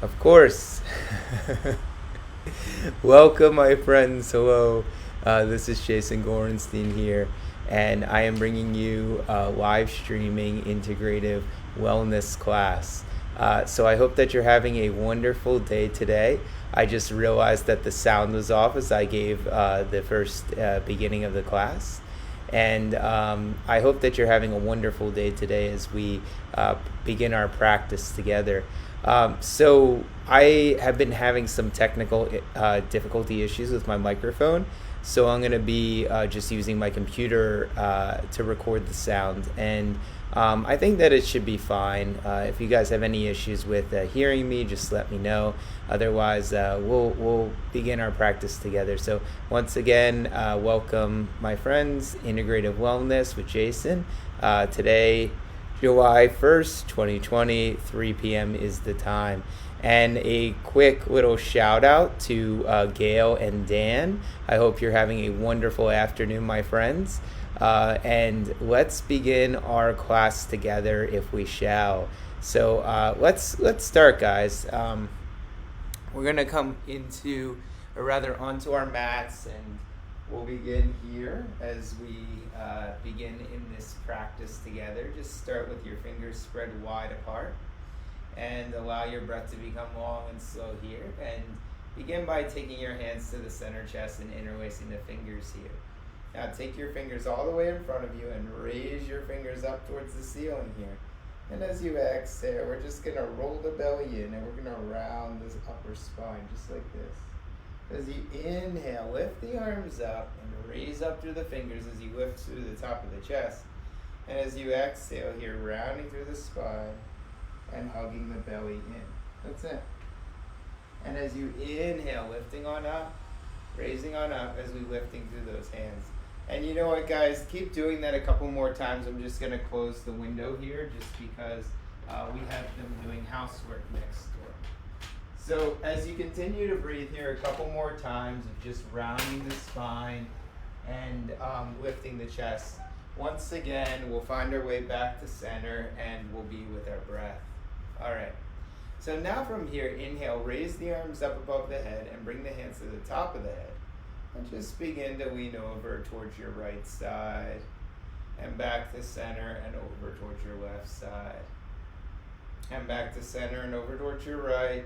Of course. Welcome, my friends. Hello. This is Jason Gorenstein here, and I am bringing you a live streaming integrative wellness class. So I hope that you're having a wonderful day today. I just realized that the sound was off as I gave the first beginning of the class. And I hope that you're having a wonderful day today as we begin our practice together. So I have been having some technical difficulty issues with my microphone. So I'm going to be just using my computer to record the sound. And I think that it should be fine. If you guys have any issues with hearing me, just let me know. Otherwise, we'll begin our practice together. So once again, welcome, my friends. Integrative Wellness with Jason. Today, July 1st, 2020, 3 p.m. is the time. And a quick little shout out to Gail and Dan. I hope you're having a wonderful afternoon, my friends. And let's begin our class together, if we shall. So let's start, guys. We're gonna come into, or rather, onto our mats, and we'll begin here as we begin in this practice together. Just start with your fingers spread wide apart, and allow your breath to become long and slow here. And begin by taking your hands to the center chest and interlacing the fingers here. Now take your fingers all the way in front of you and raise your fingers up towards the ceiling here. And as you exhale, we're just going to roll the belly in, and we're going to round this upper spine just like this. As you inhale, lift the arms up and raise up through the fingers as you lift through the top of the chest. And as you exhale here, rounding through the spine and hugging the belly in. That's it. And as you inhale, lifting on up, raising on up as we lifting through those hands. And you know what, guys? Keep doing that a couple more times. I'm just going to close the window here just because we have them doing housework next door. So as you continue to breathe here a couple more times of just rounding the spine and lifting the chest, once again, we'll find our way back to center and we'll be with our breath. All right. So now from here, inhale, raise the arms up above the head and bring the hands to the top of the head. And just begin to lean over towards your right side and back to center and over towards your left side. And back to center and over towards your right.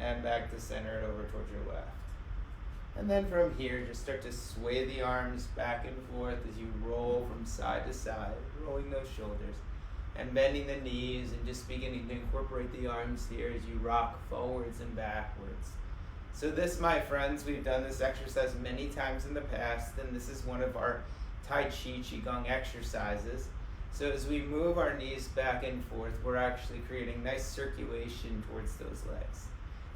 And back to center and over towards your left. And then from here, just start to sway the arms back and forth as you roll from side to side, rolling those shoulders and bending the knees and just beginning to incorporate the arms here as you rock forwards and backwards. So this, my friends, we've done this exercise many times in the past, and this is one of our Tai Chi Qigong exercises. So as we move our knees back and forth, we're actually creating nice circulation towards those legs.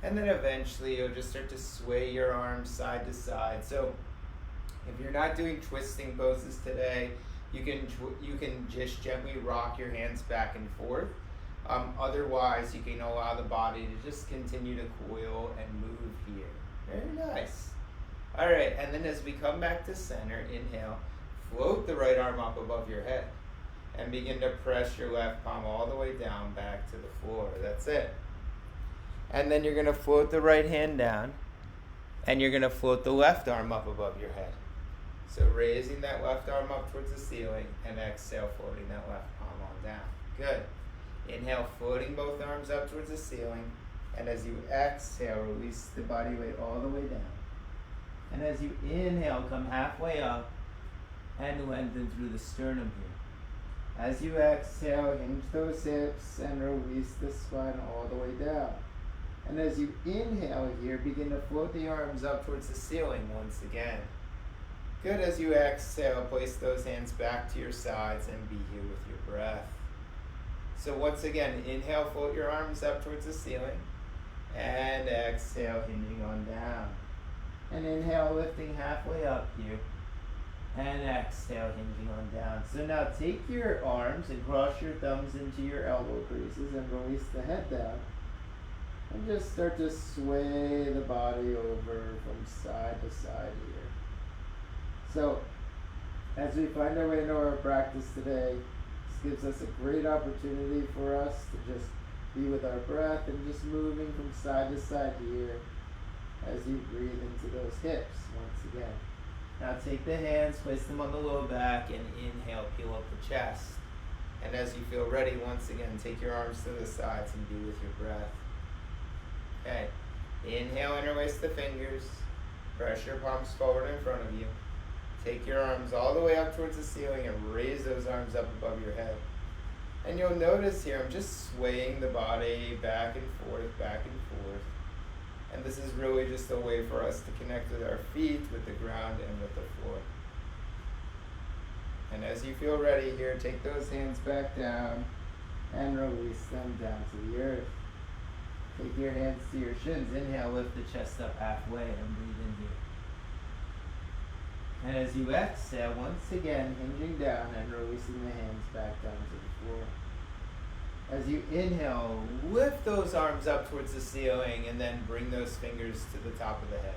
And then eventually you'll just start to sway your arms side to side. So if you're not doing twisting poses today, you can just gently rock your hands back and forth. Otherwise, you can allow the body to just continue to coil and move here. Very nice. All right, and then as we come back to center, inhale, float the right arm up above your head and begin to press your left palm all the way down back to the floor. That's it. And then you're going to float the right hand down, and you're going to float the left arm up above your head. So raising that left arm up towards the ceiling, and exhale, floating that left palm on down. Good. Inhale, floating both arms up towards the ceiling, and as you exhale, release the body weight all the way down. And as you inhale, come halfway up and lengthen through the sternum here. As you exhale, hinge those hips and release the spine all the way down. And as you inhale here, begin to float the arms up towards the ceiling once again. Good. As you exhale, place those hands back to your sides and be here with your breath. So once again, inhale, float your arms up towards the ceiling, and exhale, hinging on down. And inhale, lifting halfway up here, and exhale, hinging on down. So now take your arms and cross your thumbs into your elbow creases and release the head down. And just start to sway the body over from side to side here. So as we find our way into our practice today, this gives us a great opportunity for us to just be with our breath and just moving from side to side here as you breathe into those hips once again. Now take the hands, place them on the low back, and inhale, peel up the chest. And as you feel ready, once again, take your arms to the sides and be with your breath. Okay. Inhale, interlace the fingers. Press your palms forward in front of you. Take your arms all the way up towards the ceiling and raise those arms up above your head. And you'll notice here, I'm just swaying the body back and forth, back and forth. And this is really just a way for us to connect with our feet, with the ground, and with the floor. And as you feel ready here, take those hands back down and release them down to the earth. Take your hands to your shins. Inhale, lift the chest up halfway and breathe in here. And as you exhale, once again, hinging down and releasing the hands back down to the floor. As you inhale, lift those arms up towards the ceiling and then bring those fingers to the top of the head.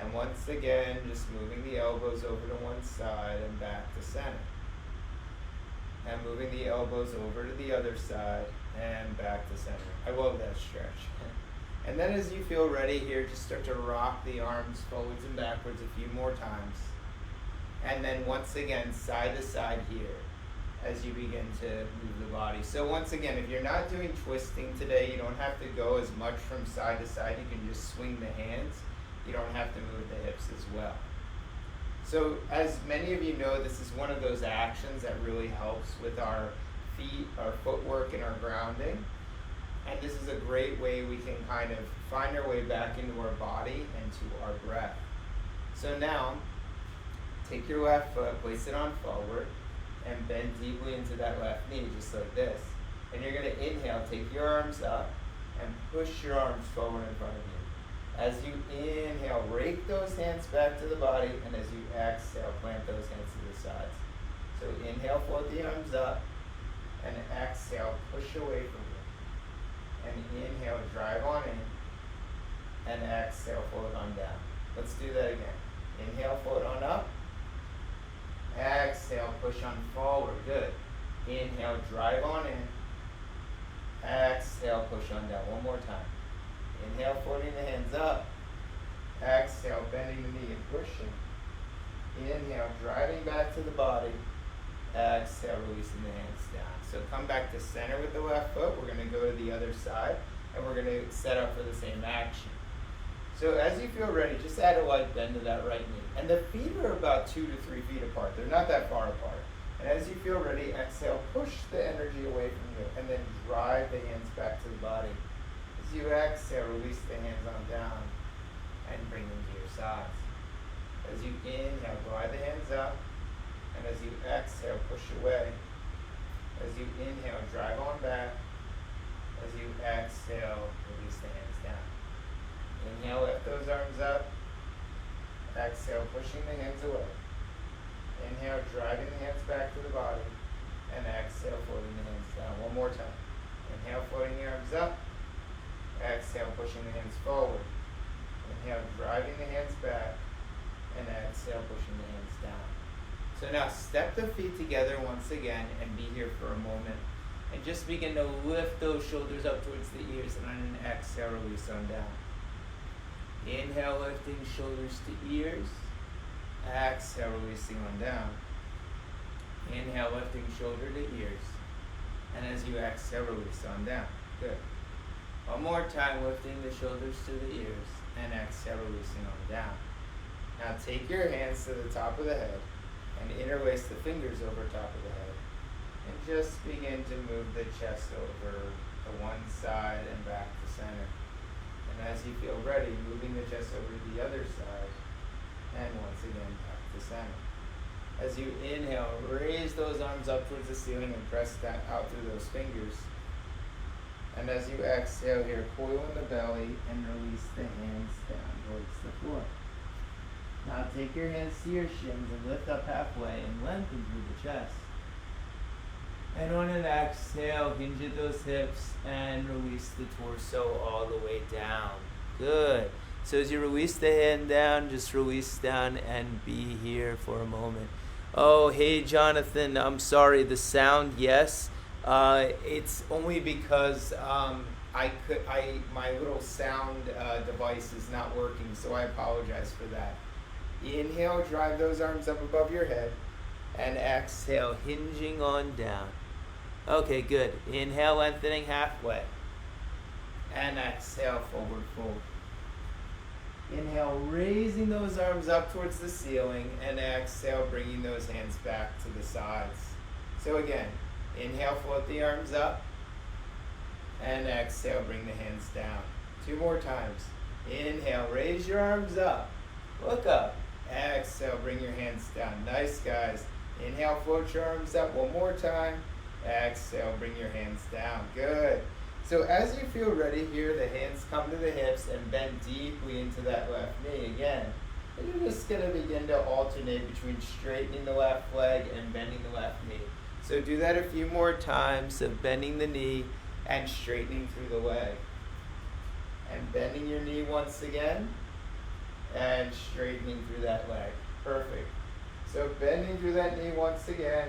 And once again, just moving the elbows over to one side and back to center. And moving the elbows over to the other side and back to center. I love that stretch. And then as you feel ready here, just start to rock the arms forwards and backwards a few more times. And then once again, side to side here as you begin to move the body. So once again, if you're not doing twisting today, you don't have to go as much from side to side. You can just swing the hands. You don't have to move the hips as well. So as many of you know, this is one of those actions that really helps with our feet, our footwork, and our grounding. And this is a great way we can kind of find our way back into our body and to our breath. So now, take your left foot, place it on forward, and bend deeply into that left knee, just like this. And you're going to inhale, take your arms up, and push your arms forward in front of you. As you inhale, rake those hands back to the body, and as you exhale, plant those hands to the sides. So inhale, float the arms up, and exhale, push away from you. And inhale, drive on in, and exhale, float on down. Let's do that again. Inhale, float on up. Exhale, push on forward. Good. Inhale, drive on in. Exhale, push on down. One more time. Inhale, floating the hands up. Exhale, bending the knee and pushing. Inhale, driving back to the body. Exhale, releasing the hands down. So come back to center with the left foot. We're going to go to the other side, and we're going to set up for the same action. So as you feel ready, just add a light bend to that right knee. And the feet are about 2 to 3 feet apart. They're not that far apart. And as you feel ready, exhale, push the energy away from you, and then drive the hands back to the body. As you exhale, release the hands on down and bring them to your sides. As you inhale, glide the hands up. And as you exhale, push away. As you inhale, drive on back. As you exhale, release the hands down. Inhale, lift those arms up. Exhale, pushing the hands away. Inhale, driving the hands back to the body. And exhale, floating the hands down. One more time. Inhale, floating the arms up. Exhale, pushing the hands forward. Inhale, driving the hands back. And exhale, pushing the hands down. So now step the feet together once again and be here for a moment. And just begin to lift those shoulders up towards the ears, and on an exhale, release on down. Inhale, lifting shoulders to ears. Exhale, releasing on down. Inhale, lifting shoulder to ears. And as you exhale, release on down. Good. One more time, lifting the shoulders to the ears. And exhale, releasing on down. Now take your hands to the top of the head and interlace the fingers over top of the head. And just begin to move the chest over to one side and back to center. And as you feel ready, moving the chest over to the other side, and once again back to center. As you inhale, raise those arms up towards the ceiling and press that out through those fingers. And as you exhale here, coil in the belly and release the hands down towards the floor. Now take your hands to your shins and lift up halfway and lengthen through the chest. And on an exhale, hinge at those hips and release the torso all the way down. Good. So as you release the hand down, just release down and be here for a moment. Oh, hey, Jonathan, I'm sorry. The sound, yes. It's only because my little sound device is not working, so I apologize for that. Inhale, drive those arms up above your head, and exhale, hinging on down. Okay, good. Inhale, lengthening halfway, and exhale, forward fold. Inhale, raising those arms up towards the ceiling, and exhale, bringing those hands back to the sides. So again, inhale, float the arms up, and exhale, bring the hands down. 2 more times. Inhale, raise your arms up, look up. Exhale, bring your hands down. Nice, guys. Inhale, float your arms up 1 more time. Exhale, bring your hands down. Good. So as you feel ready here, the hands come to the hips and bend deeply into that left knee again. And you're just going to begin to alternate between straightening the left leg and bending the left knee. So do that a few more times of bending the knee and straightening through the leg. And bending your knee once again and straightening through that leg. Perfect. So bending through that knee once again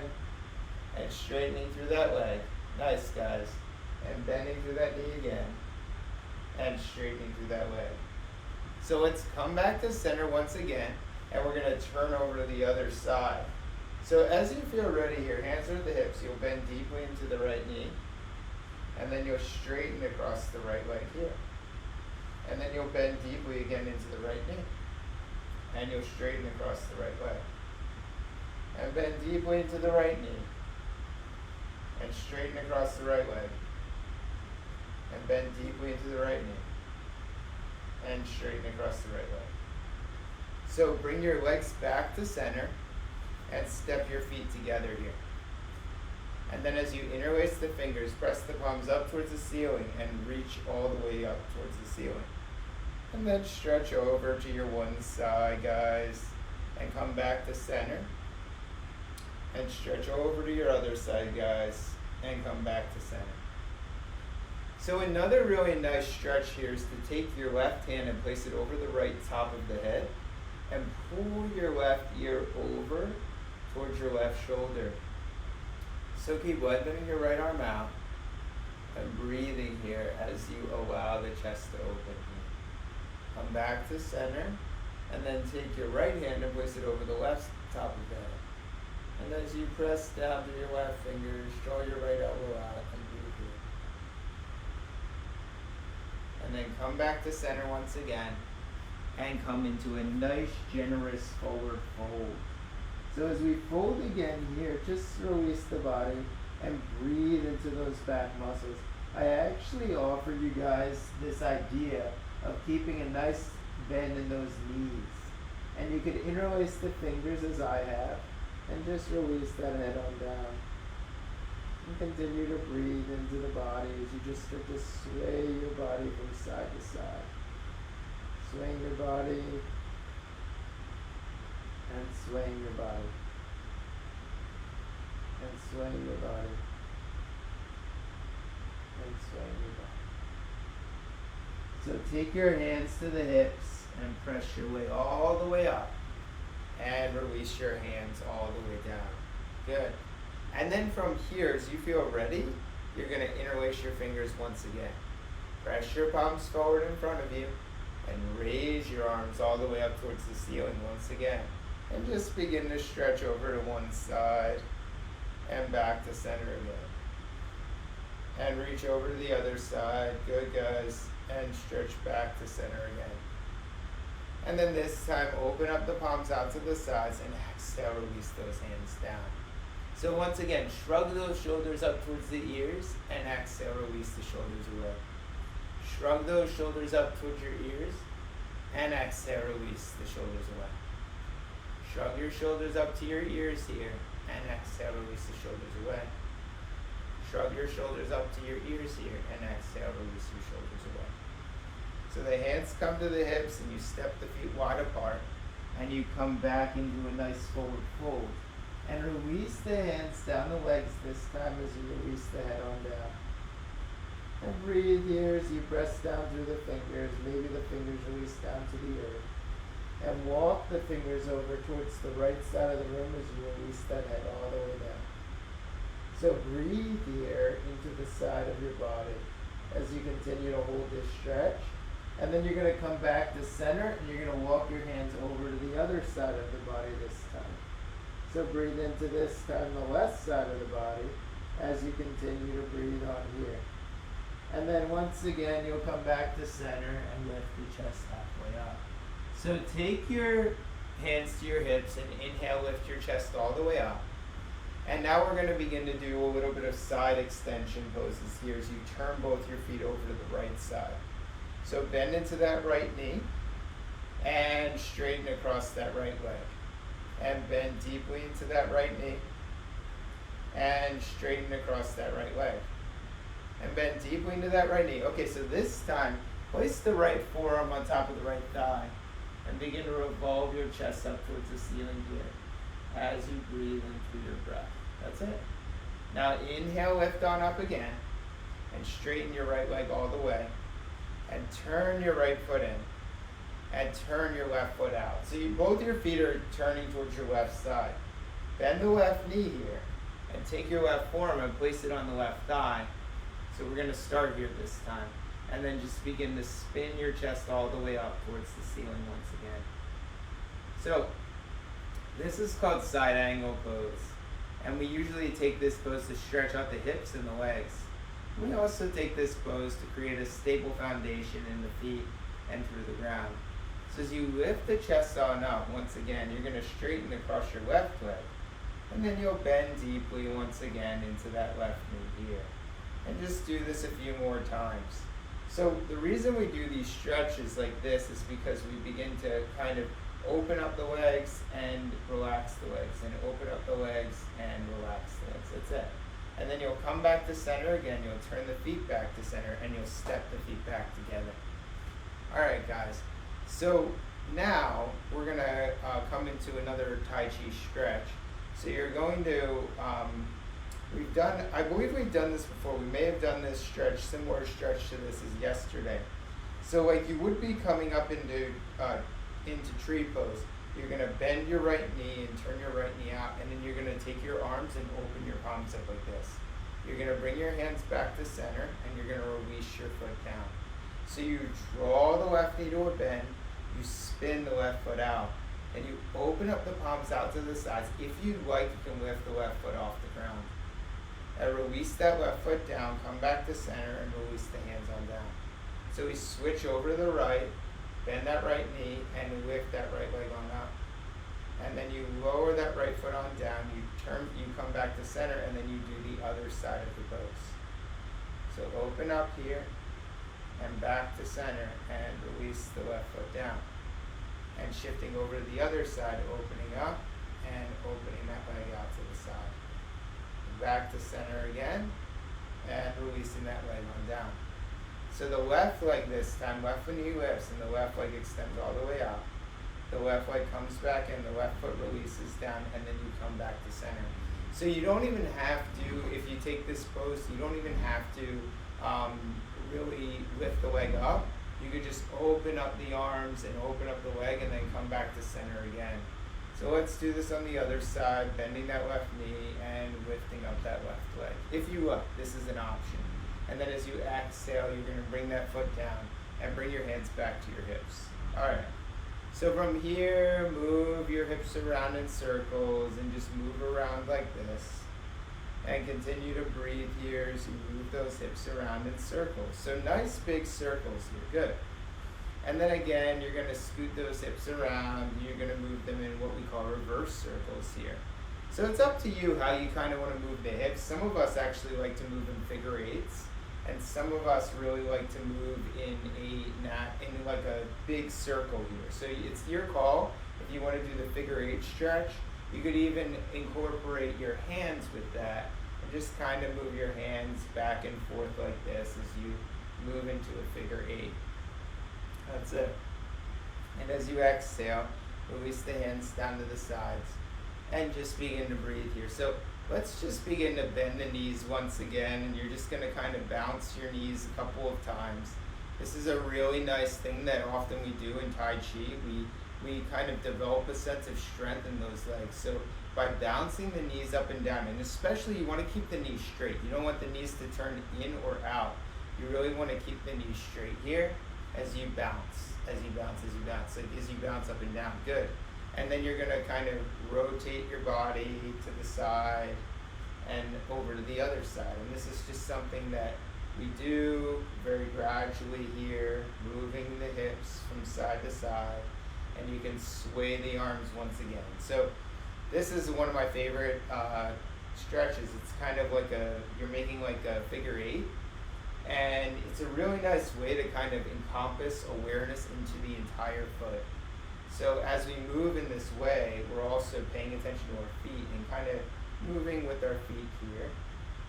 and straightening through that leg. Nice, guys. And bending through that knee again and straightening through that leg. So let's come back to center once again, and we're going to turn over to the other side. So as you feel ready here, hands are at the hips, you'll bend deeply into the right knee, and then you'll straighten across the right leg here. And then you'll bend deeply again into the right knee, and you'll straighten across the right leg. And bend deeply into the right knee, and straighten across the right leg. And bend deeply into the right knee, and straighten across the right leg. So bring your legs back to center and step your feet together here. And then as you interlace the fingers, press the palms up towards the ceiling and reach all the way up towards the ceiling. And then stretch over to your one side, guys, and come back to center. And stretch over to your other side, guys, and come back to center. So another really nice stretch here is to take your left hand and place it over the right top of the head and pull your left ear over towards your left shoulder. So keep lengthening your right arm out and breathing here as you allow the chest to open. Come back to center and then take your right hand and place it over the left top of the head. And as you press down through your left fingers, draw your right elbow out and breathe here. And then come back to center once again and come into a nice, generous forward fold. So as we fold again here, just release the body and breathe into those back muscles. I actually offer you guys this idea of keeping a nice bend in those knees. And you could interlace the fingers as I have and just release that head on down. And continue to breathe into the body as you just start to sway your body from side to side. Swaying your body and swaying your body and swaying your body and swaying your body. So take your hands to the hips and press your way all the way up and release your hands all the way down. Good. And then from here, as you feel ready, you're going to interlace your fingers once again. Press your palms forward in front of you and raise your arms all the way up towards the ceiling once again. And just begin to stretch over to one side and back to center again. And reach over to the other side. Good, guys. And stretch back to center again. And then this time, open up the palms out to the sides and exhale, release those hands down. So once again, shrug those shoulders up towards the ears and exhale, release the shoulders away. Shrug those shoulders up towards your ears and exhale, release the shoulders away. Shrug your shoulders up to your ears here and exhale, release the shoulders away. Shrug your shoulders up to your ears here and exhale, release your shoulders away. So the hands come to the hips and you step the feet wide apart and you come back into a nice forward fold. And release the hands down the legs this time as you release the head on down. And breathe here as you press down through the fingers. Maybe the fingers release down to the earth. And walk the fingers over towards the right side of the room as you release that head all the way down. So breathe here into the side of your body as you continue to hold this stretch. And then you're going to come back to center and you're going to walk your hands over to the other side of the body this time. So breathe into this time the left side of the body as you continue to breathe on here. And then once again, you'll come back to center and lift the chest halfway up. So take your hands to your hips and inhale, lift your chest all the way up. And now we're going to begin to do a little bit of side extension poses here as you turn both your feet over to the right side. So bend into that right knee and straighten across that right leg. And bend deeply into that right knee and straighten across that right leg. And bend deeply into that right knee. Okay, so this time, place the right forearm on top of the right thigh and begin to revolve your chest up towards the ceiling here as you breathe in through your breath. That's it. Now inhale, lift on up again and straighten your right leg all the way and turn your right foot in and turn your left foot out. So both your feet are turning towards your left side. Bend the left knee here and take your left forearm and place it on the left thigh. So we're going to start here this time. And then just begin to spin your chest all the way up towards the ceiling once again. So this is called side angle pose. And we usually take this pose to stretch out the hips and the legs. We also take this pose to create a stable foundation in the feet and through the ground. So as you lift the chest on up, once again, you're going to straighten across your left leg. And then you'll bend deeply once again into that left knee here. And just do this a few more times. So the reason we do these stretches like this is because we begin to kind of open up the legs and relax the legs, and open up the legs and relax the legs. That's it. And then you'll come back to center again. You'll turn the feet back to center and you'll step the feet back together. All right, guys. So now we're going to come into another Tai Chi stretch. So you're going to, I believe we've done this before. We may have done this stretch, similar stretch to this as yesterday. So like you would be coming up into tree pose. You're going to bend your right knee and turn your right knee out, and then you're going to take your arms and open your palms up like this. You're going to bring your hands back to center, and you're going to release your foot down. So you draw the left knee to a bend, you spin the left foot out, and you open up the palms out to the sides. If you'd like, you can lift the left foot off the ground. And release that left foot down, come back to center, and release the hands on down. So we switch over to the right, bend that right knee, and lift that right leg on up. And then you lower that right foot on down, you come back to center, and then you do the other side of the pose. So open up here, and back to center, and release the left foot down. And shifting over to the other side, opening up, and opening that leg out to the side. Back to center again, and releasing that leg on down. So the left leg this time, left knee lifts, and the left leg extends all the way out. The left leg comes back in, the left foot releases down, and then you come back to center. So you don't even have to, if you take this pose, you don't even have to really lift the leg up. You could just open up the arms and open up the leg and then come back to center again. So let's do this on the other side, bending that left knee and lifting up that left leg. If you look, this is an option. And then as you exhale, you're going to bring that foot down and bring your hands back to your hips. All right. So from here, move your hips around in circles and just move around like this. And continue to breathe here as you move those hips around in circles. So nice big circles here. Good. And then again, you're going to scoot those hips around. You're going to move them in what we call reverse circles here. So it's up to you how you kind of want to move the hips. Some of us actually like to move in figure eights. And some of us really like to move in like a big circle here. So it's your call. If you want to do the figure eight stretch, you could even incorporate your hands with that and just kind of move your hands back and forth like this as you move into a figure eight. That's it. And as you exhale, release the hands down to the sides and just begin to breathe here. So let's just begin to bend the knees once again, and you're just going to kind of bounce your knees a couple of times. This is a really nice thing that often we do in Tai Chi. We we kind of develop a sense of strength in those legs. So by bouncing the knees up and down, and especially you want to keep the knees straight. You don't want the knees to turn in or out. You really want to keep the knees straight here as you bounce, like as you bounce up and down. Good. And then you're going to kind of rotate your body to the side and over to the other side. And this is just something that we do very gradually here, moving the hips from side to side, and you can sway the arms once again. So this is one of my favorite stretches. It's kind of like you're making like a figure eight, and it's a really nice way to kind of encompass awareness into the entire foot. So as we move in this way, we're also paying attention to our feet and kind of moving with our feet here.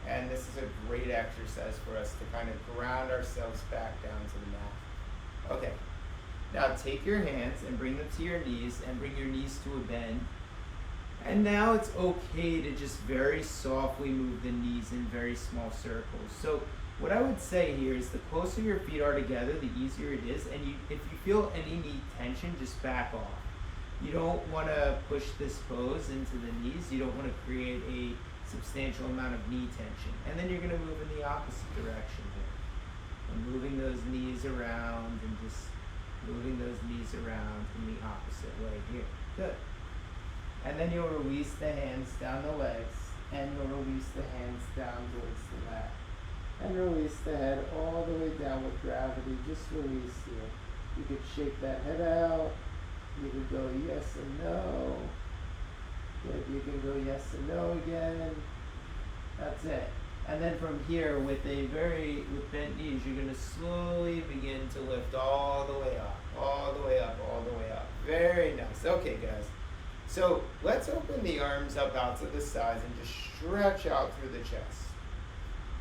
And this is a great exercise for us to kind of ground ourselves back down to the mat. Okay, now take your hands and bring them to your knees and bring your knees to a bend. And now it's okay to just very softly move the knees in very small circles. So what I would say here is the closer your feet are together, the easier it is. And if you feel any knee tension, just back off. You don't want to push this pose into the knees. You don't want to create a substantial amount of knee tension. And then you're going to move in the opposite direction here. And moving those knees around and just moving those knees around in the opposite way here. Good. And then you'll release the hands down the legs, and you'll release the hands down towards the mat. And release the head all the way down with gravity. Just release here. You could shake that head out. You could go yes and no. Good. You can go yes and no again. That's it. And then from here, with bent knees, you're going to slowly begin to lift all the way up, all the way up, all the way up. Very nice. Okay, guys. So let's open the arms up out to the sides and just stretch out through the chest.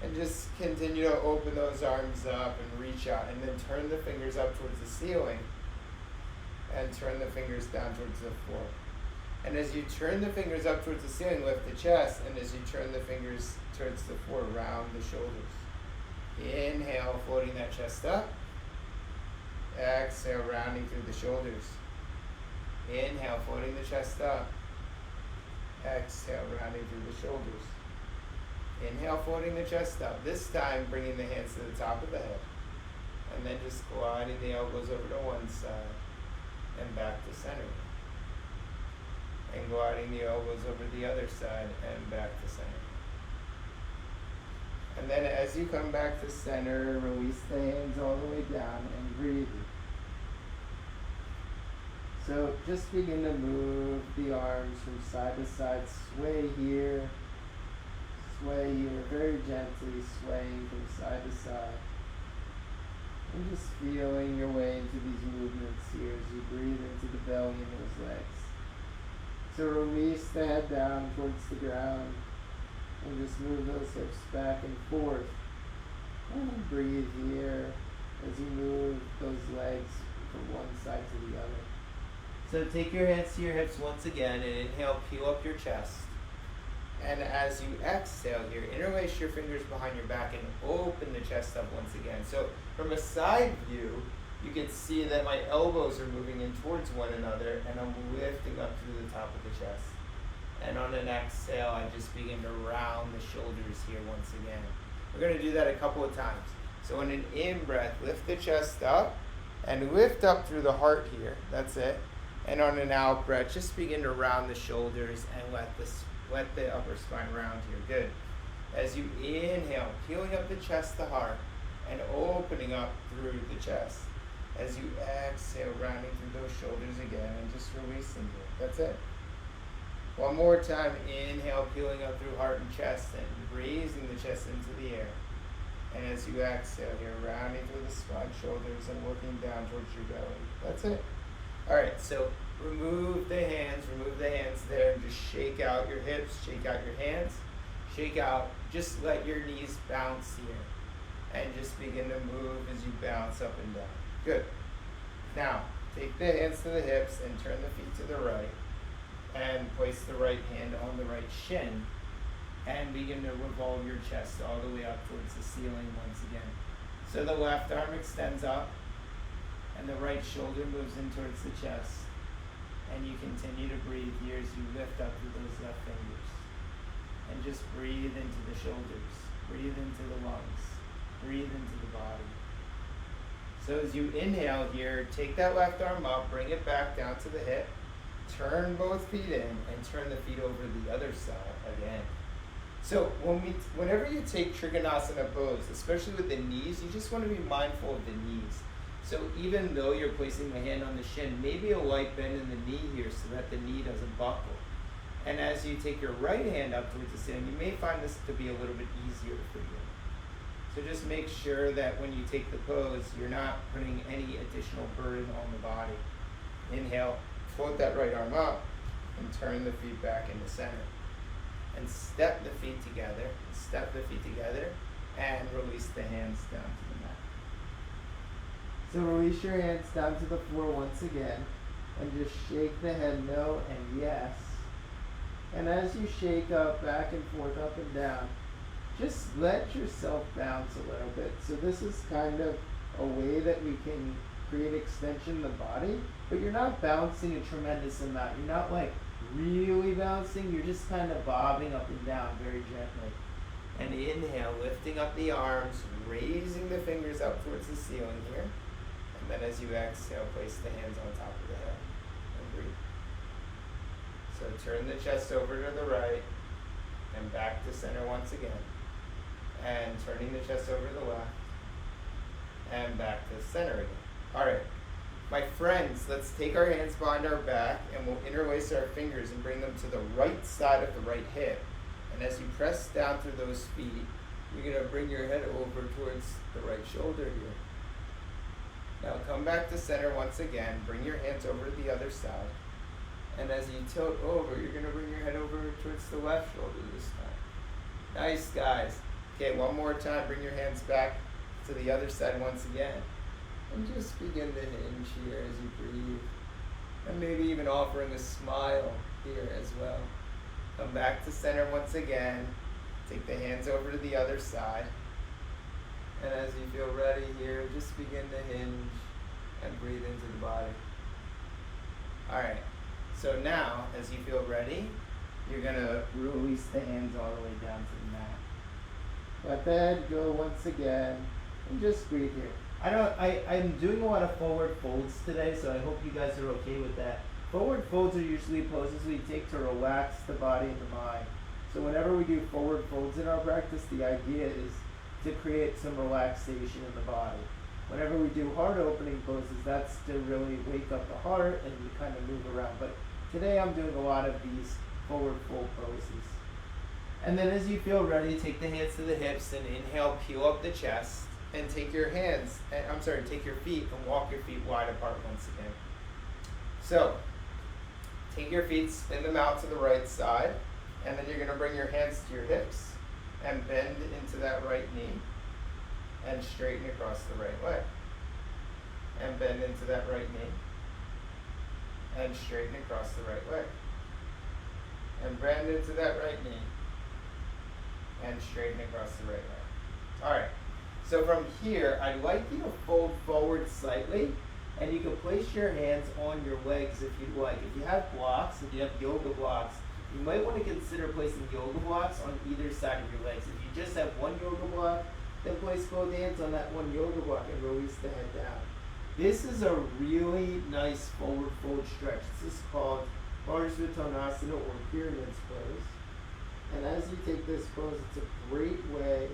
And just continue to open those arms up and reach out. And then turn the fingers up towards the ceiling. And turn the fingers down towards the floor. And as you turn the fingers up towards the ceiling, lift the chest. And as you turn the fingers towards the floor, round the shoulders. Inhale, floating that chest up. Exhale, rounding through the shoulders. Inhale, floating the chest up. Exhale, rounding through the shoulders. Inhale, floating the chest up. This time, bringing the hands to the top of the head. And then just gliding the elbows over to one side and back to center. And gliding the elbows over the other side and back to center. And then as you come back to center, release the hands all the way down and breathe. So just begin to move the arms from side to side. Sway here, very gently swaying from side to side. And just feeling your way into these movements here as you breathe into the belly and those legs. So release the head down towards the ground and just move those hips back and forth. And breathe here as you move those legs from one side to the other. So take your hands to your hips once again and inhale, peel up your chest. And as you exhale here, interlace your fingers behind your back and open the chest up once again. So from a side view, you can see that my elbows are moving in towards one another and I'm lifting up through the top of the chest. And on an exhale, I just begin to round the shoulders here once again. We're going to do that a couple of times. So on an in-breath, lift the chest up and lift up through the heart here. That's it. And on an out breath, just begin to round the shoulders and let the upper spine round here. Good. As you inhale, peeling up the chest, the heart, and opening up through the chest. As you exhale, rounding through those shoulders again and just releasing it. That's it. One more time. Inhale, peeling up through heart and chest and raising the chest into the air. And as you exhale here, rounding through the spine, shoulders, and working down towards your belly. That's it. All right, so remove the hands there and just shake out your hips, shake out your hands, shake out, just let your knees bounce here and just begin to move as you bounce up and down. Good. Now, take the hands to the hips and turn the feet to the right and place the right hand on the right shin and begin to revolve your chest all the way up towards the ceiling once again. So the left arm extends up and the right shoulder moves in towards the chest. And you continue to breathe here as you lift up through those left fingers. And just breathe into the shoulders, breathe into the lungs, breathe into the body. So as you inhale here, take that left arm up, bring it back down to the hip, turn both feet in, and turn the feet over to the other side again. So whenever you take Trikonasana pose, especially with the knees, you just want to be mindful of the knees. So even though you're placing the hand on the shin, maybe a light bend in the knee here so that the knee doesn't buckle. And as you take your right hand up towards the ceiling, you may find this to be a little bit easier for you. So just make sure that when you take the pose, you're not putting any additional burden on the body. Inhale, float that right arm up, and turn the feet back into center. And step the feet together, and release the hands down to the mat. So release your hands down to the floor once again, and just shake the head no and yes. And as you shake up, back and forth, up and down, just let yourself bounce a little bit. So this is kind of a way that we can create extension in the body, but you're not bouncing a tremendous amount. You're not like really bouncing, you're just kind of bobbing up and down very gently. And inhale, lifting up the arms, raising the fingers up towards the ceiling here. And then as you exhale, place the hands on top of the head and breathe. So turn the chest over to the right and back to center once again. And turning the chest over to the left and back to center again. All right, my friends, let's take our hands behind our back and we'll interlace our fingers and bring them to the right side of the right hip. And as you press down through those feet, you're going to bring your head over towards the right shoulder here. Now come back to center once again. Bring your hands over to the other side. And as you tilt over, you're going to bring your head over towards the left shoulder this time. Nice, guys. Okay, one more time. Bring your hands back to the other side once again. And just begin to hinge here as you breathe. And maybe even offering a smile here as well. Come back to center once again. Take the hands over to the other side. And as you feel ready here, just begin to hinge and breathe into the body. All right. So now, as you feel ready, you're going to release the hands all the way down to the mat. Let the head go once again, and just breathe here. I'm doing a lot of forward folds today, so I hope you guys are okay with that. Forward folds are usually poses we take to relax the body and the mind. So whenever we do forward folds in our practice, the idea is to create some relaxation in the body. Whenever we do heart opening poses, that's to really wake up the heart and you kind of move around. But today I'm doing a lot of these forward fold poses. And then as you feel ready, take the hands to the hips and inhale, peel up the chest, and take your feet and walk your feet wide apart once again. So, take your feet, spin them out to the right side, and then you're going to bring your hands to your hips and bend into that right knee and straighten across the right leg. And bend into that right knee and straighten across the right leg. And bend into that right knee and straighten across the right leg. All right. So from here, I'd like you to fold forward slightly, and you can place your hands on your legs if you'd like. If you have blocks, if you have yoga blocks, you might want to consider placing yoga blocks on either side of your legs. If you just have one yoga block, then place both hands on that one yoga block and release the head down. This is a really nice forward fold stretch. This is called Parsvatonasana or Pyramid's pose. And as you take this pose, it's a great way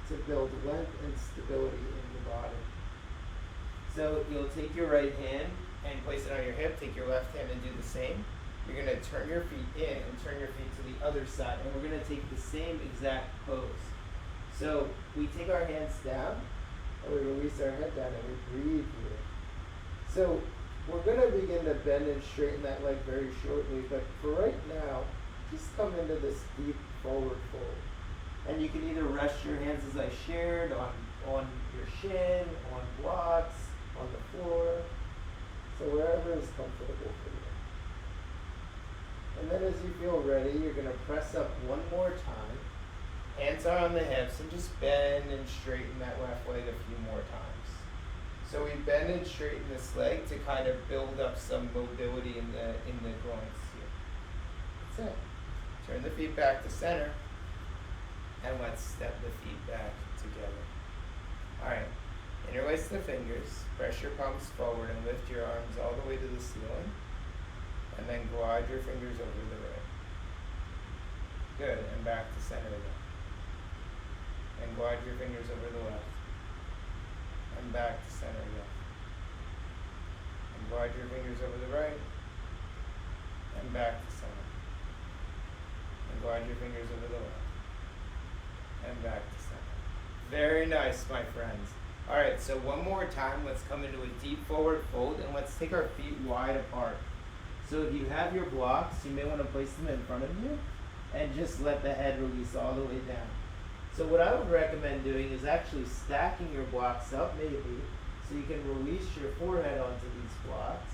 to build length and stability in the body. So you'll take your right hand and place it on your hip, take your left hand and do the same. You're going to turn your feet in and turn your feet to the other side, and we're going to take the same exact pose. So we take our hands down, and we release our head down, and we breathe here. So we're going to begin to bend and straighten that leg very shortly, but for right now, just come into this deep forward fold. And you can either rest your hands as I shared on your shin, on blocks, on the floor, so wherever is comfortable for you. And then as you feel ready, you're going to press up one more time. Hands are on the hips and just bend and straighten that left leg a few more times. So we bend and straighten this leg to kind of build up some mobility in That's it. Turn the feet back to center. And let's step the feet back together. Alright. Interlace the fingers. Press your palms forward and lift your arms all the way to the ceiling. And then glide your fingers over the right. Good. And back to center again. And glide your fingers over the left. And back to center again. And glide your fingers over the right. And back to center. And glide your fingers over the left. And back to center. Very nice, my friends. All right, so one more time, let's come into a deep forward fold, and let's take our feet wide apart. So if you have your blocks, you may want to place them in front of you, and just let the head release all the way down. So what I would recommend doing is actually stacking your blocks up, maybe, so you can release your forehead onto these blocks,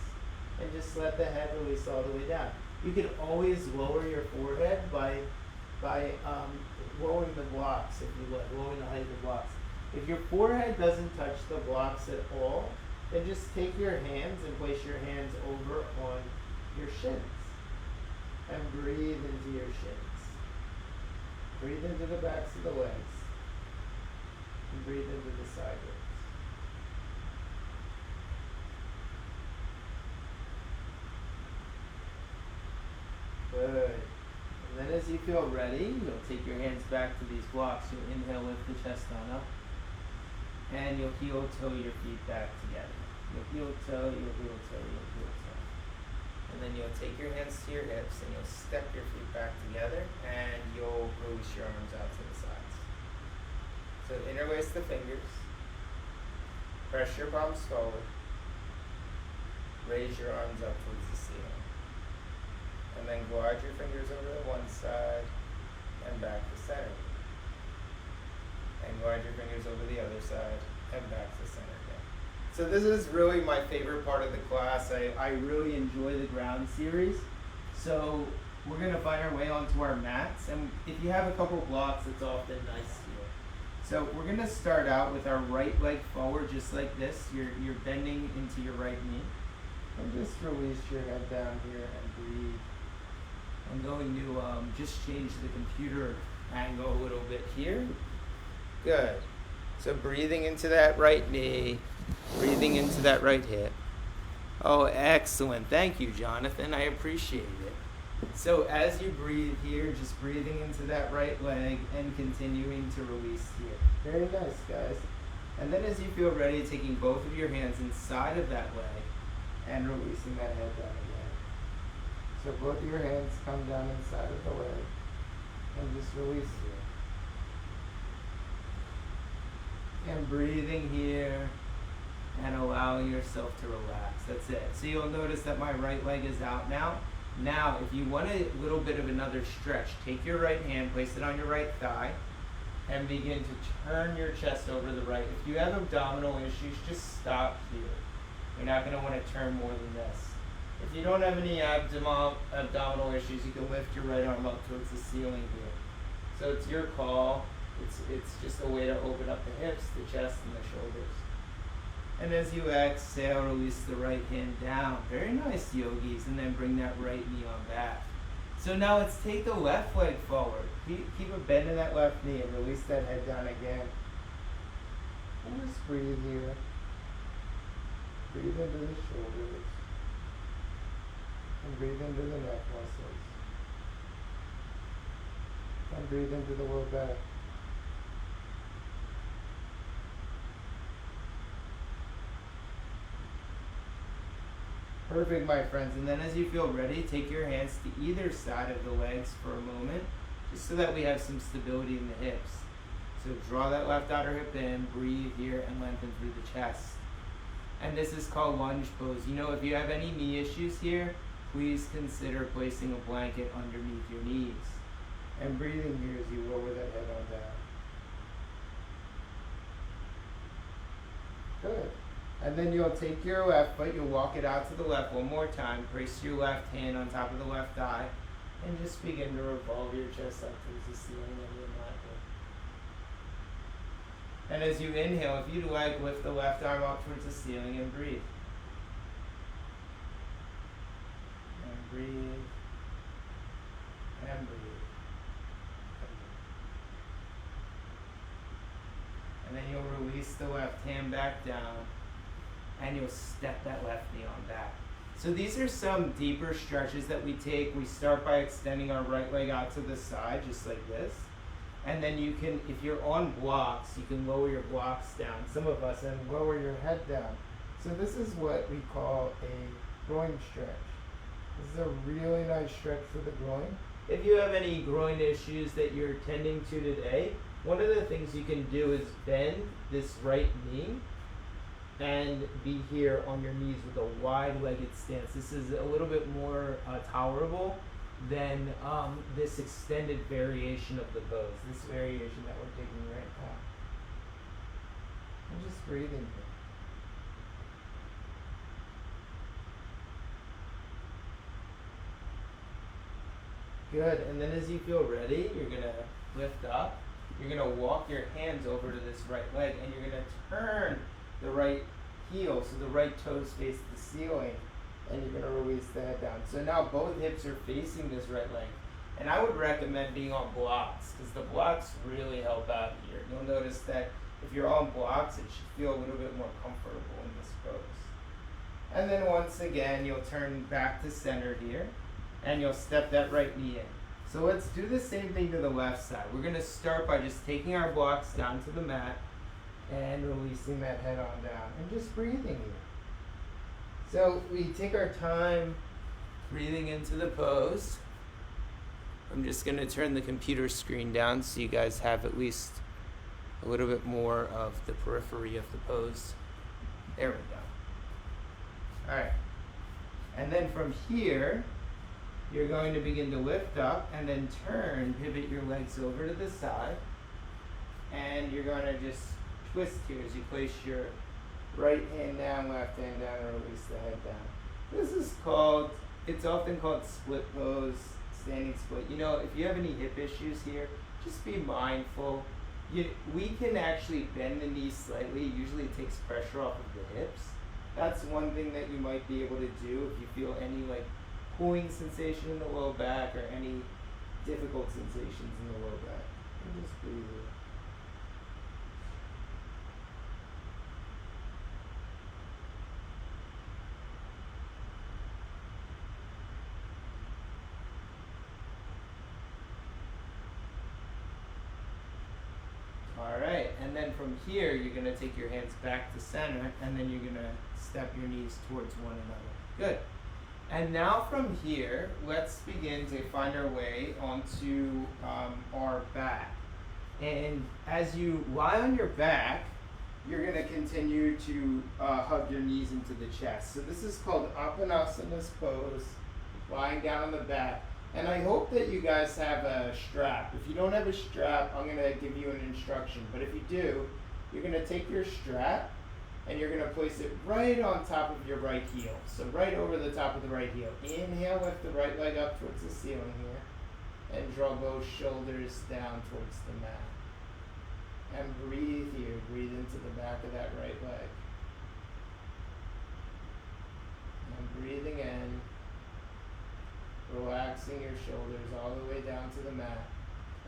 and just let the head release all the way down. You can always lower your forehead by lowering the blocks, if you would, lowering the height of the blocks. If your forehead doesn't touch the blocks at all, then just take your hands and place your hands over on your shins. And breathe into your shins. Breathe into the backs of the legs. And breathe into the sideways. Good. And then as you feel ready, you'll take your hands back to these blocks. You'll inhale, lift the chest on up. And you'll heel toe your feet back together. You'll heel toe, you'll heel toe, you'll heel toe. And then you'll take your hands to your hips and you'll step your feet back together and you'll release your arms out to the sides. So interlace the fingers. Press your palms forward. Raise your arms up towards the ceiling. And then glide your fingers over to one side and back to center. And glide your fingers over the other side and back to center again. So this is really my favorite part of the class. I really enjoy the ground series. So we're going to find our way onto our mats. And if you have a couple blocks, it's often nice here. So we're going to start out with our right leg forward just like this. You're bending into your right knee. And just release your head down here and breathe. I'm going to just change the computer angle a little bit here. Good. So breathing into that right knee, breathing into that right hip. Oh, excellent. Thank you, Jonathan. I appreciate it. So as you breathe here, just breathing into that right leg and continuing to release here. Very nice, guys. And then as you feel ready, taking both of your hands inside of that leg and releasing that head down again. So both of your hands come down inside of the leg and just release here. And breathing here and allowing yourself to relax. That's it. So you'll notice that my right leg is out now. Now, if you want a little bit of another stretch, take your right hand, place it on your right thigh, and begin to turn your chest over the right. If you have abdominal issues, just stop here. You're not going to want to turn more than this. If you don't have any abdominal issues, you can lift your right arm up towards the ceiling here. So it's your call. It's just a way to open up the hips, the chest, and the shoulders. And as you exhale, release the right hand down. Very nice, yogis. And then bring that right knee on back. So now let's take the left leg forward. Keep a bend in that left knee and release that head down again. And just breathe here. Breathe into the shoulders. And breathe into the neck muscles. And breathe into the low back. Perfect, my friends. And then as you feel ready, take your hands to either side of the legs for a moment, just so that we have some stability in the hips. So draw that left outer hip in, breathe here, and lengthen through the chest. And this is called lunge pose. You know, if you have any knee issues here, please consider placing a blanket underneath your knees. And breathing here as you lower that head on down. Good. And then you'll take your left foot, you'll walk it out to the left one more time. Place your left hand on top of the left thigh. And just begin to revolve your chest up towards the ceiling of your mat. And as you inhale, if you'd like, lift the left arm up towards the ceiling and breathe. And breathe. And breathe. And then you'll release the left hand back down, and you'll step that left knee on back. So these are some deeper stretches that we take. We start by extending our right leg out to the side, just like this. And then you can, if you're on blocks, you can lower your blocks down. Some of us, and lower your head down. So this is what we call a groin stretch. This is a really nice stretch for the groin. If you have any groin issues that you're tending to today, one of the things you can do is bend this right knee and be here on your knees with a wide-legged stance. This is a little bit more tolerable than this extended variation of the pose, this variation that we're taking right now. I'm just breathing here. Good, and then as you feel ready, you're gonna lift up. You're gonna walk your hands over to this right leg, and you're gonna turn the right heel, so the right toes face the ceiling, and you're gonna release the head down. So now both hips are facing this right leg. And I would recommend being on blocks, because the blocks really help out here. You'll notice that if you're on blocks, it should feel a little bit more comfortable in this pose. And then once again, you'll turn back to center here, and you'll step that right knee in. So let's do the same thing to the left side. We're gonna start by just taking our blocks down to the mat and releasing that head on down and just breathing here. So we take our time breathing into the pose. I'm just gonna turn the computer screen down so you guys have at least a little bit more of the periphery of the pose. There we go. All right. And then from here, you're going to begin to lift up and then turn, pivot your legs over to the side. And you're going to just twist here as you place your right hand down, left hand down, and release the head down. This is called, it's often called split pose, standing split. You know, if you have any hip issues here, just be mindful. We can actually bend the knees slightly. It usually takes pressure off of the hips. That's one thing that you might be able to do if you feel any like pulling sensation in the low back or any difficult sensations in the low back. And just breathe it. Alright, and then from here you're going to take your hands back to center, and then you're going to step your knees towards one another. Good. And now from here, let's begin to find our way onto our back. And as you lie on your back, you're going to continue to hug your knees into the chest. So this is called Apanasana pose, lying down on the back. And I hope that you guys have a strap. If you don't have a strap, I'm going to give you an instruction. But if you do, you're going to take your strap and you're going to place it right on top of your right heel. So right over the top of the right heel. Inhale, lift the right leg up towards the ceiling here. And draw both shoulders down towards the mat. And breathe here. Breathe into the back of that right leg. And breathing in. Relaxing your shoulders all the way down to the mat.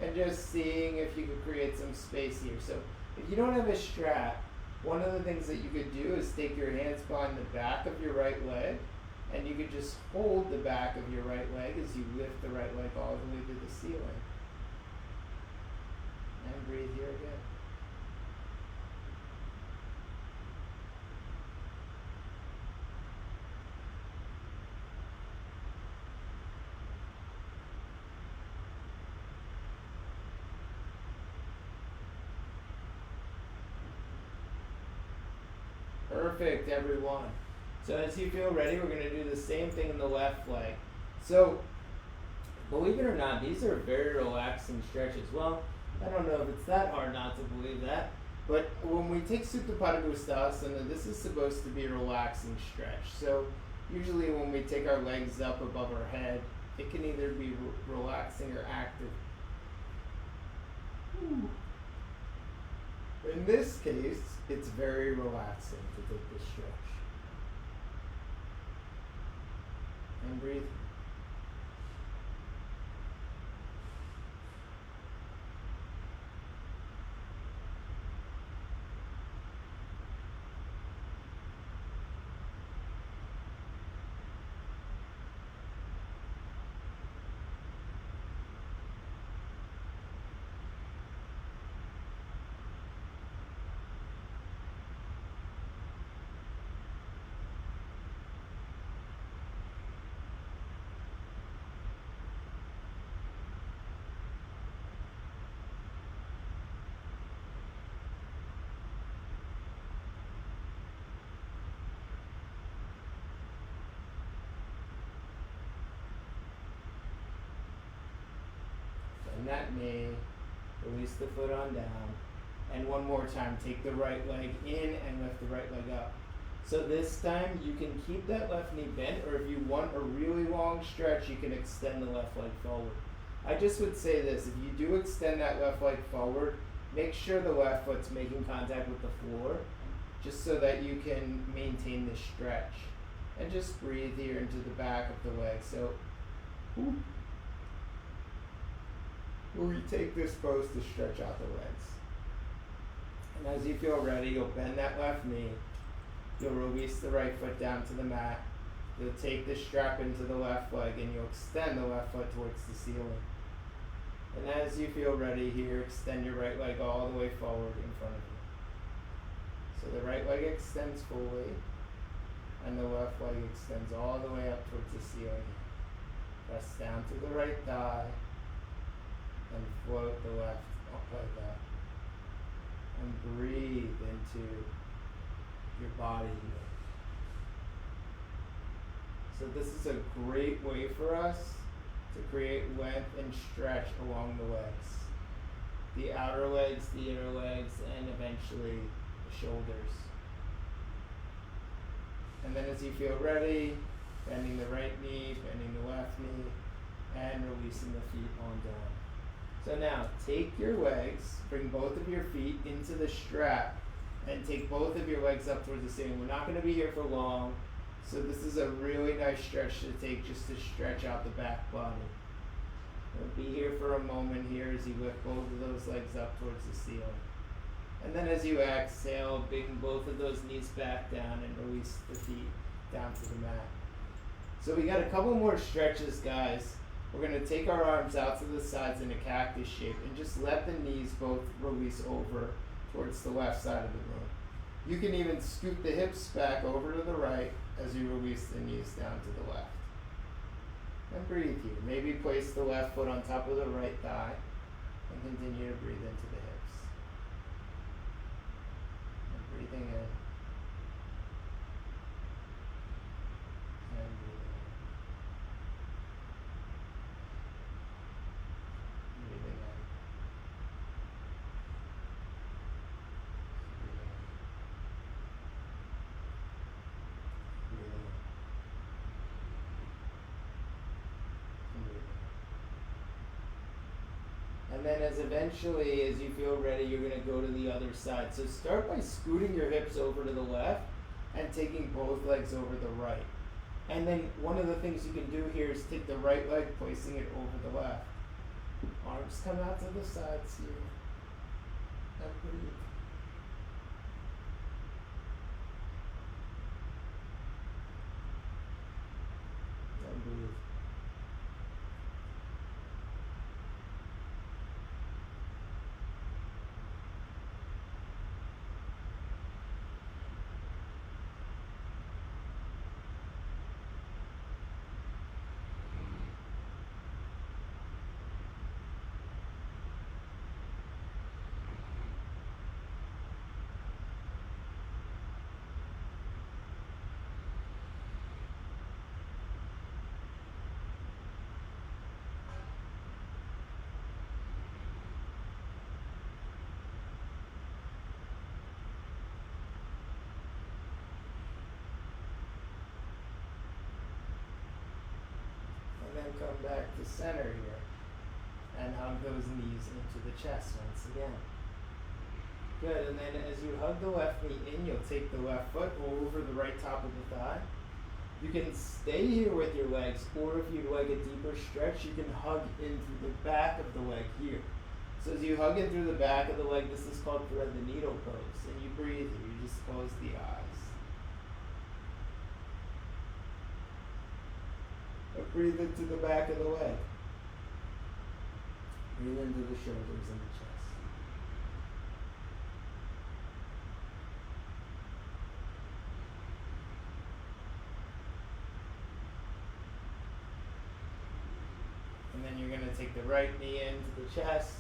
And just seeing if you could create some space here. So if you don't have a strap, one of the things that you could do is take your hands behind the back of your right leg, and you could just hold the back of your right leg as you lift the right leg all the way to the ceiling. And breathe here again. Perfect, everyone. So as you feel ready, we're going to do the same thing in the left leg. So, believe it or not, these are very relaxing stretches. Well, I don't know if it's that hard not to believe that, but when we take Supta Pada Gustasana, this is supposed to be a relaxing stretch. So, usually when we take our legs up above our head, it can either be relaxing or active. In this case, it's very relaxing to take this stretch. And breathe. bend that knee, release the foot on down, and one more time, take the right leg in and lift the right leg up. So this time you can keep that left knee bent, or if you want a really long stretch, you can extend the left leg forward. I just would say this, if you do extend that left leg forward, make sure the left foot's making contact with the floor, just so that you can maintain this stretch. And just breathe here into the back of the leg. So, we'll retake this pose to stretch out the legs. And as you feel ready, you'll bend that left knee. You'll release the right foot down to the mat. You'll take the strap into the left leg and you'll extend the left foot towards the ceiling. And as you feel ready here, extend your right leg all the way forward in front of you. So the right leg extends fully, and the left leg extends all the way up towards the ceiling. Press down to the right thigh, and float the left up like that. And breathe into your body here. So this is a great way for us to create length and stretch along the legs. The outer legs, the inner legs, and eventually the shoulders. And then as you feel ready, bending the right knee, bending the left knee, and releasing the feet on down. So now, take your legs, bring both of your feet into the strap, and take both of your legs up towards the ceiling. We're not going to be here for long, so this is a really nice stretch to take just to stretch out the back body. We'll be here for a moment here as you lift both of those legs up towards the ceiling. And then as you exhale, bring both of those knees back down and release the feet down to the mat. So we got a couple more stretches, guys. We're going to take our arms out to the sides in a cactus shape and just let the knees both release over towards the left side of the room. You can even scoot the hips back over to the right as you release the knees down to the left. And breathe here. Maybe place the left foot on top of the right thigh and continue to breathe into the hips. And breathing in. And breathing in. Breathing in. Breathing in. And then eventually, as you feel ready, you're going to go to the other side. So start by scooting your hips over to the left and taking both legs over the right. And then one of the things you can do here is take the right leg, placing it over the left. Arms come out to the sides here. And breathe. And breathe. And then come back to center here and hug those knees into the chest once again. Good, and then as you hug the left knee in, you'll take the left foot over the right top of the thigh. You can stay here with your legs, or if you'd like a deeper stretch, you can hug into the back of the leg here. So as you hug in through the back of the leg, this is called thread the needle pose, and you breathe here, you just close the eyes. Breathe into the back of the leg. Breathe into the shoulders and the chest. And then you're going to take the right knee into the chest.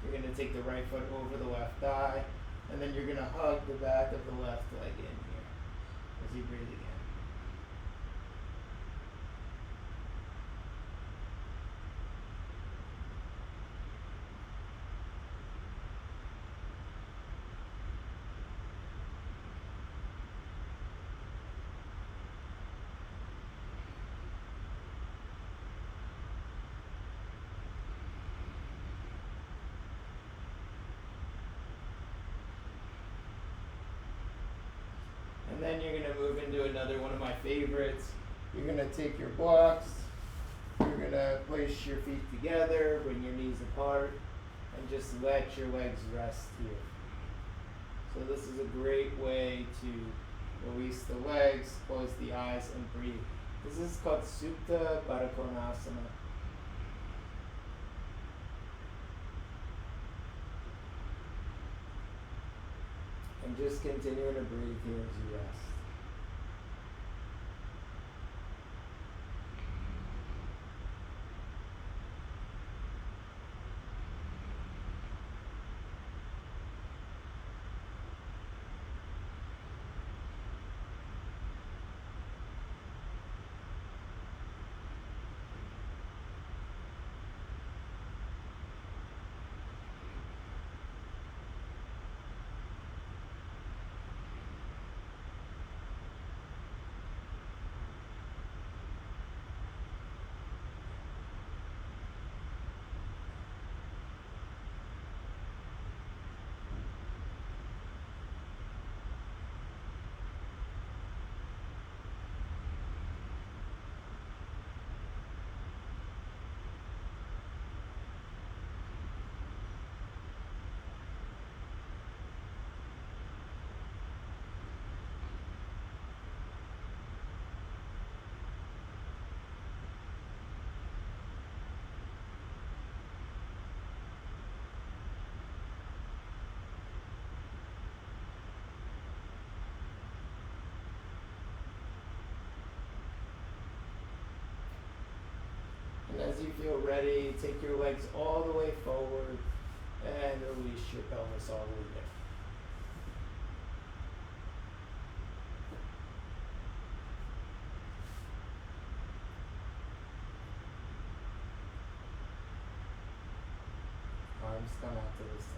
You're going to take the right foot over the left thigh. And then you're going to hug the back of the left leg in here as you breathe again. And then you're going to move into another one of my favorites. You're going to take your blocks, you're going to place your feet together, bring your knees apart, and just let your legs rest here. So this is a great way to release the legs, close the eyes, and breathe. This is called Supta Baddha Konasana. And just continuing to breathe here as you rest. And as you feel ready, take your legs all the way forward and release your pelvis all the way down. Arms come out to the sides.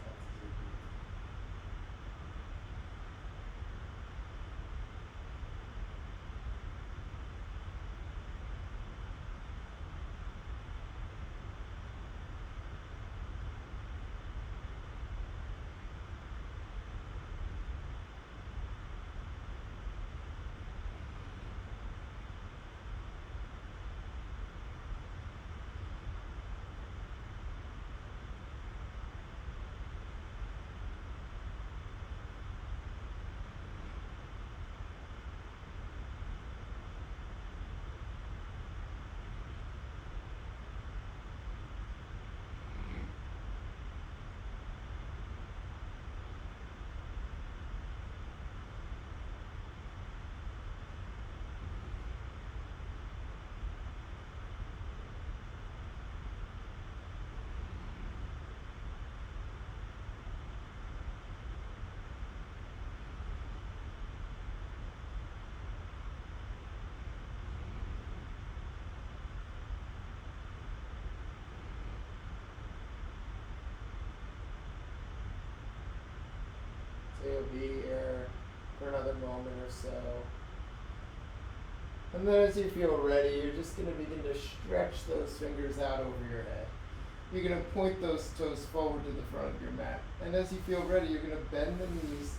So you'll be here for another moment or so. And then as you feel ready, you're just going to begin to stretch those fingers out over your head. You're going to point those toes forward to the front of your mat. And as you feel ready, you're going to bend the knees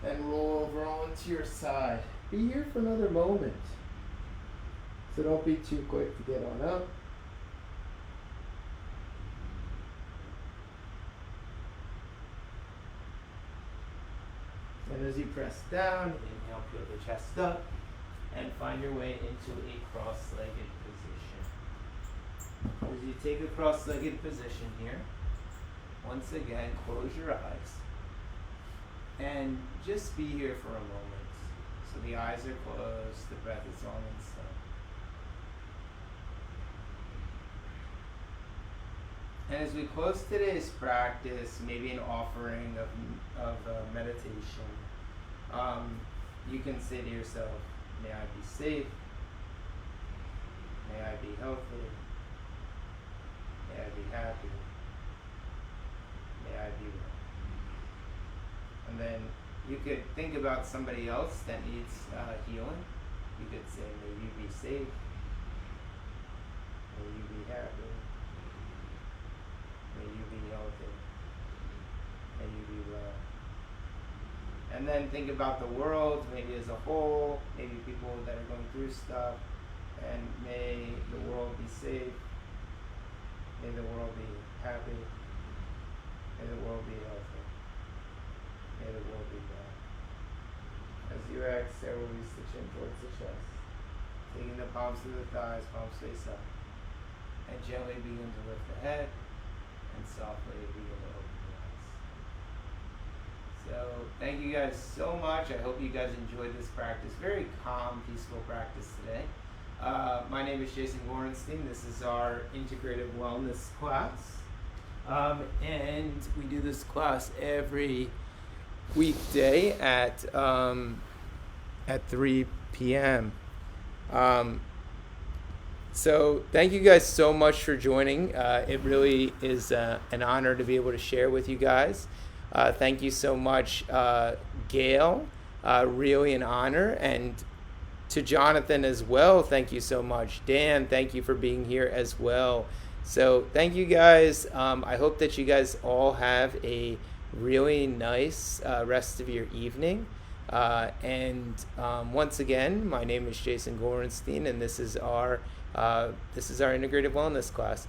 and roll over onto your side. Be here for another moment. So don't be too quick to get on up. And as you press down, inhale, peel the chest up, and find your way into a cross-legged position. As you take a cross-legged position here, once again, close your eyes, and just be here for a moment. So the eyes are closed, the breath is long and slow. And as we close today's practice, maybe an offering of meditation, you can say to yourself, may I be safe, may I be healthy, may I be happy, may I be well. And then you could think about somebody else that needs healing. You could say, may you be safe, may you be happy, may you be healthy, may you be well. And then think about the world, maybe as a whole, maybe people that are going through stuff, and may the world be safe, may the world be happy, may the world be healthy, may the world be well. As you exhale, release the chin towards the chest, taking the palms to the thighs, palms face up, and gently begin to lift the head, and softly begin to open the eyes. So thank you guys so much. I hope you guys enjoyed this practice. Very calm, peaceful practice today. My name is Jason Gorenstein. This is our integrative wellness class. And we do this class every weekday at 3 p.m. So thank you guys so much for joining. It really is an honor to be able to share with you guys. Thank you so much, Gail. Really an honor. And to Jonathan as well, thank you so much. Dan, thank you for being here as well. So thank you guys. I hope that you guys all have a really nice rest of your evening. Once again, my name is Jason Gorenstein, and this is our integrative wellness class.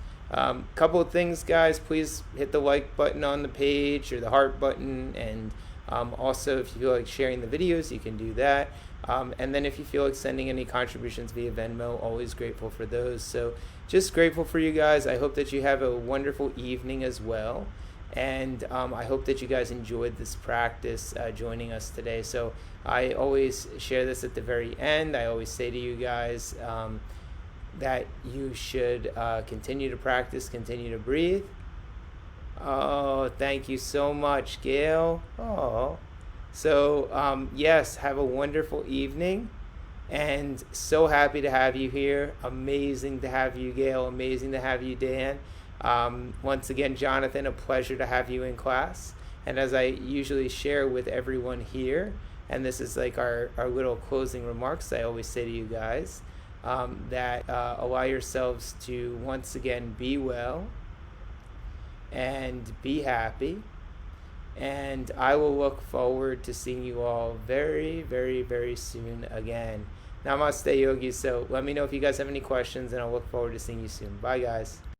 Couple of things, guys. Please hit the like button on the page or the heart button, and also if you feel like sharing the videos, you can do that. And then if you feel like sending any contributions via Venmo, always grateful for those. So just grateful for you guys. I hope that you have a wonderful evening as well. And I hope that you guys enjoyed this practice joining us today. So I always share this at the very end. I always say to you guys that you should continue to practice, continue to breathe. Oh, thank you so much, Gail. Oh. So, yes, have a wonderful evening. And so happy to have you here. Amazing to have you, Gail. Amazing to have you, Dan. Once again, Jonathan, a pleasure to have you in class. And as I usually share with everyone here, and this is like our little closing remarks, I always say to you guys that allow yourselves to once again be well and be happy. And I will look forward to seeing you all very, very, very soon again. Namaste, yogis. So let me know if you guys have any questions, and I'll look forward to seeing you soon. Bye, guys.